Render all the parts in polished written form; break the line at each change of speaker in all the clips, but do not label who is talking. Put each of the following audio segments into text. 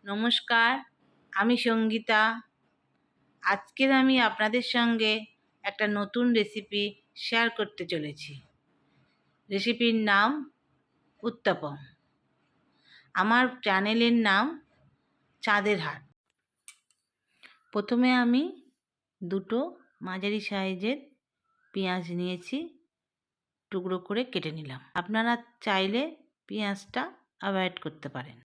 নমস্কার, আমি সঙ্গীতা। আজকের আমি আপনাদের সঙ্গে একটা নতুন রেসিপি শেয়ার করতে চলেছি। রেসিপির নাম উত্তপম। আমার চ্যানেলের নাম চাঁদের হাট। প্রথমে আমি দুটো মাঝারি সাইজের পেঁয়াজ নিয়েছি, টুকরো করে কেটে নিলাম। আপনারা চাইলে পেঁয়াজটা অ্যাভয়েড করতে পারেন।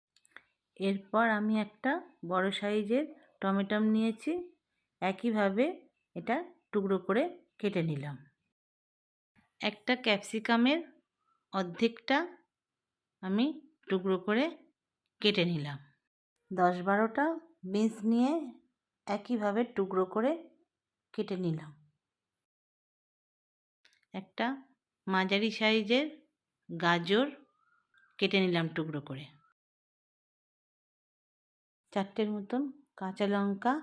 এরপর আমি একটা বড় সাইজের টমেটো নিয়েছি, একইভাবে এটা টুকরো করে কেটে নিলাম। একটা ক্যাপসিকামের অর্ধেকটা আমি টুকরো করে কেটে নিলাম। 10-12টা বিনস নিয়ে একইভাবে টুকরো করে কেটে নিলাম। একটা মাঝারি সাইজের গাজর কেটে নিলাম টুকরো করে। 4টের মতন কাঁচা লঙ্কা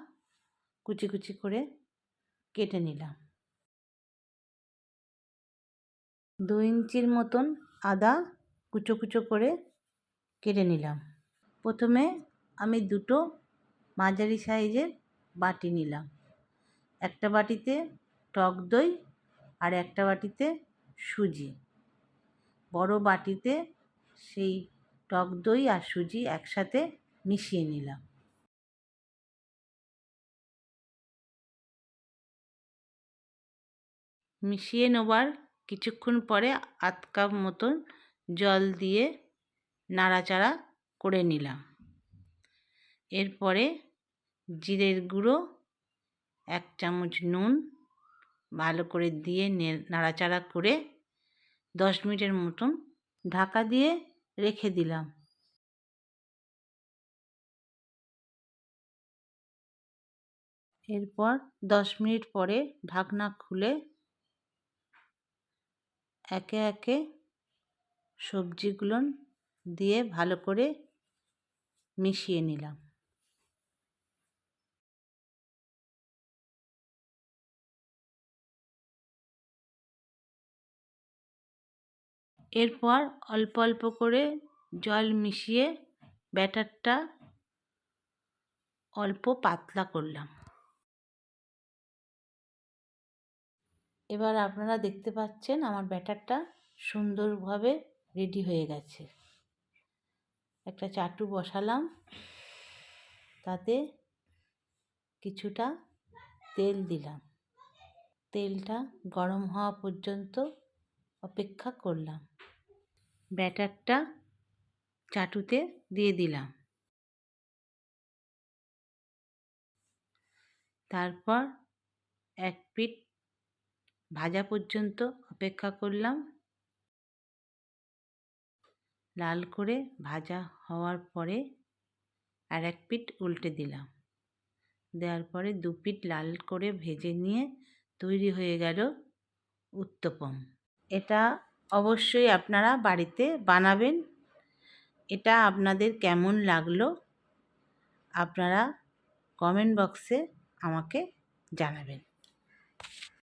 কুচি কুচি করে কেটে নিলাম। 2 ইঞ্চির মতন আদা কুচো কুচো করে কেটে নিলাম। প্রথমে আমি দুটো মাঝারি সাইজের বাটি নিলাম। একটা বাটিতে টক দই আর একটা বাটিতে সুজি। বড় বাটিতে সেই টক দই আর সুজি একসাথে মিশিয়ে নিলাম। মিশিয়ে নেবার কিছুক্ষণ পরে 1/2 কাপ মতন জল দিয়ে নাড়াচাড়া করে নিলাম। এরপরে জিরের গুঁড়ো, 1 চামচ নুন ভালো করে দিয়ে নাড়াচাড়া করে 10 মিনিটের মতন ঢাকা দিয়ে রেখে দিলাম। এরপর 10 মিনিট পরে ঢাকনা খুলে একে একে সবজিগুলো দিয়ে ভালো করে মিশিয়ে নিলাম। এরপর অল্প অল্প করে জল মিশিয়ে ব্যাটারটা অল্প পাতলা করলাম। এবার আপনারা দেখতে পাচ্ছেন আমার ব্যাটারটা সুন্দরভাবে রেডি হয়ে গেছে। একটা চাটু বসালাম, তাতে কিছুটা তেল দিলাম। তেলটা গরম হওয়া পর্যন্ত অপেক্ষা করলাম। ব্যাটারটা চাটুতে দিয়ে দিলাম। তারপর এক পিঠ ভাজা পর্যন্ত অপেক্ষা করলাম। লাল করে ভাজা হওয়ার পরে আর এক পিঠ উল্টে দিলাম। দেওয়ার পরে 2 পিঠ লাল করে ভেজে নিয়ে তৈরি হয়ে গেল উত্তপম। এটা অবশ্যই আপনারা বাড়িতে বানাবেন। এটা আপনাদের কেমন লাগলো আপনারা কমেন্ট বক্সে আমাকে জানাবেন।